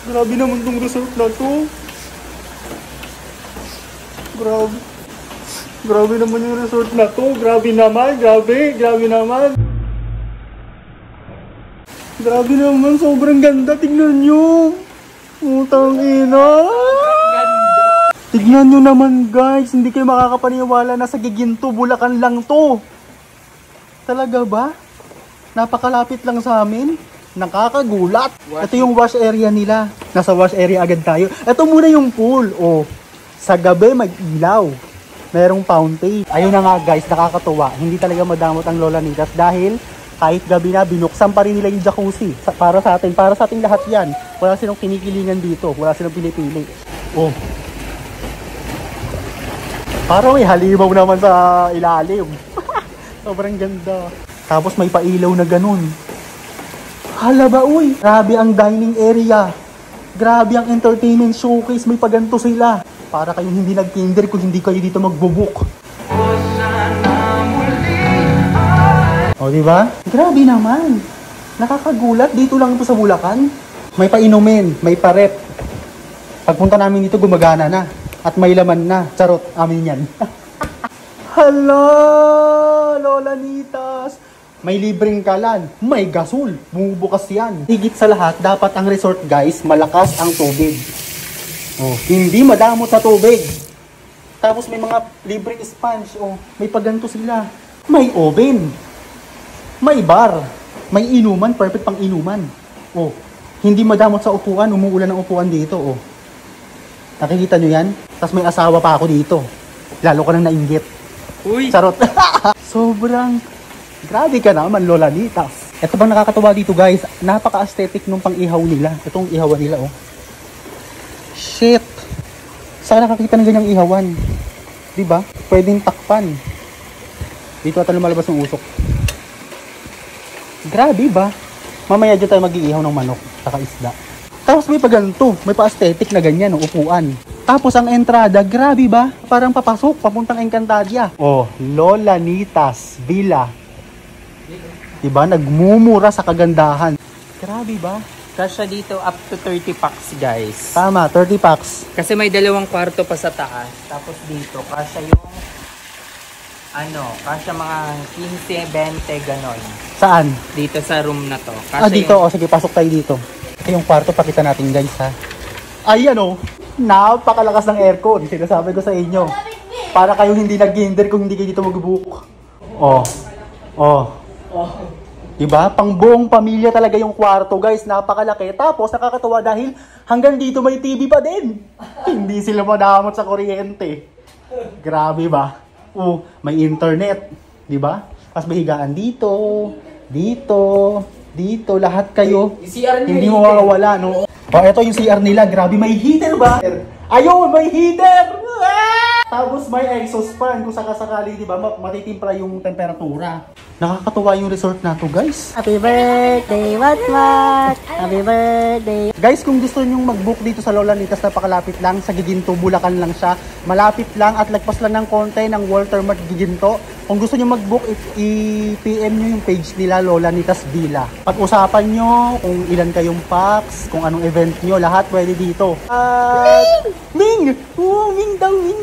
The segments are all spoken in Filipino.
Grabe naman tong resort na to. Grabe. Grabe naman yung resort na to. Grabe naman. Grabe naman. Grabe naman. Sobrang ganda. Tignan nyo. Utang ina. Tignan nyo naman guys. Hindi kayo makakapaniwala na sa Giginto, Bulacan lang to. Talaga ba? Napakalapit lang sa amin. Nakakagulat. Ito yung wash area nila. Nasa wash area agad tayo. Ito muna yung pool. Oh, sa gabi mag-ilaw. Merong fountain. Ayun na nga guys, nakakatuwa. Hindi talaga madamot ang Lola Nitas dahil kahit gabi na, binuksan pa rin nila yung jacuzzi. Para sa ating lahat yan. Wala silang kinikilingan dito. Wala silang pinipili. Oh. Parang may halimaw naman sa ilalim. Sobrang ganda. Tapos may pailaw na ganun. Hala ba uy? Grabe ang dining area. Grabe ang entertainment showcase. May paganto sila. Para kayong hindi nag-kinder kung hindi kayo dito magbubuk. O diba? Grabe naman. Nakakagulat. Dito lang ito sa Bulacan. May painumin. May parep. Pagpunta namin dito gumagana na. At may laman na. Charot. Amin yan. Hala! Lola Nitas! May libreng kalan, may gasol, bumubukas yan. Higit sa lahat, dapat ang resort guys, malakas ang tubig. Oh, hindi madamot sa tubig. Tapos may mga libreng sponge, oh, may paganto sila. May oven, may bar, may inuman, perfect pang inuman. Oh, hindi madamot sa upuan, umuulan ng upuan dito. Oh. Nakikita nyo yan? Tapos may asawa pa ako dito. Lalo ka nang nainggit. Uy! Charot. Sobrang... Grabe ka naman, Lola Nitas. Ito bang nakakatawa dito guys, napaka-aesthetic nung pang-ihaw nila. Itong ihawan nila oh. Shit. Saan nakakita ng ganyang ihawan? Diba? Pwedeng takpan. Dito ata lumalabas ng usok. Grabe ba? Mamaya dyan tayo mag-iihaw ng manok, saka isda. Tapos may paganto, may pa-aesthetic na ganyan, upuan. Tapos ang entrada, grabe ba? Parang papasok, papuntang Encantadia. Oh, Lola Nitas Villa. Diba? Nagmumura sa kagandahan. Grabe ba? Kasya dito up to 30 packs guys. Tama, 30 packs. Kasi may dalawang kwarto pa sa taas. Tapos dito, kasya yung kasya mga 15, 20 ganon. Saan? Dito sa room na to. Kasya dito. O sige, pasok tayo dito. Ito yung kwarto, pakita natin guys ha. Ayan o, napakalakas ng aircon. Sinasabi ko sa inyo. Para kayo hindi nag-ginder kung hindi kayo dito mag-book. Diba? Pang buong pamilya talaga yung kwarto guys. Napakalaki. Tapos nakakatawa dahil hanggang dito may TV pa din. Hindi sila madamot sa kuryente. Grabe ba? May internet. Diba? Tapos may higaan dito. Dito. Lahat kayo. Hindi mo mawawala, no? Ito yung CR nila. Grabe, may heater ba? Ayun, may heater! Tapos may exhaust fan kung sakasakali, di ba, matitimpla yung temperatura. Nakakatuwa yung resort na to, guys. Happy birthday, Matmat! Happy birthday! Guys, kung gusto nyong mag-book dito sa Lola Nitas, napakalapit lang. Sa Giginto, Bulacan lang siya. Malapit lang at lagpas lang ng konti ng Walter Mart Giginto. Kung gusto nyo mag-book, i-PM nyo yung page nila, Lola Nitas Villa. Pag-usapan nyo kung ilan kayong packs, kung anong event nyo, lahat pwede dito. Ming! Ming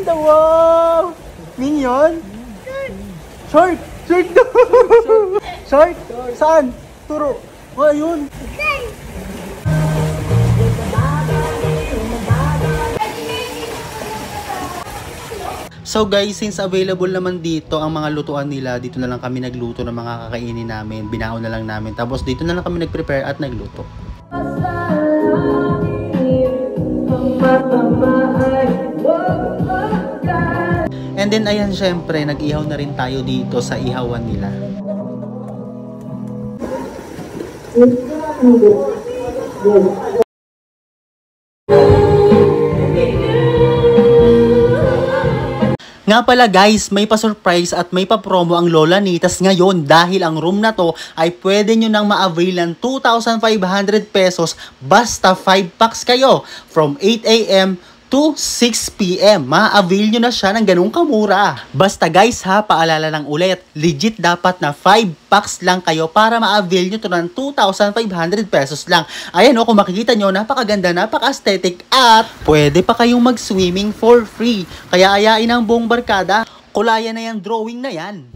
daw! Wow! Ming yun? Short daw! Short? Saan? Turo. Ayun. So guys, since available naman dito ang mga lutuan nila, dito na lang kami nagluto ng mga kakainin namin. Binaon na lang namin. Tapos dito na lang kami nag-prepare at nagluto. And then ayan, syempre, nag-ihaw na rin tayo dito sa ihawan nila. Nga pala guys, may pa-surprise at may pa-promo ang Lola Nitas ngayon dahil ang room na to ay pwede nyo nang ma-avail ng 2,500 pesos basta 5 packs kayo from 8 AM to 6 p.m. Ma-avail nyo na siya ng ganung kamura. Basta guys ha, paalala lang ulit, legit dapat na 5 packs lang kayo para ma-avail nyo to ng 2,500 pesos lang. Ayan o, kung makikita nyo, napakaganda, napaka-aesthetic at pwede pa kayong mag-swimming for free. Kaya ayain ang buong barkada, kulayan na yung drawing na yan.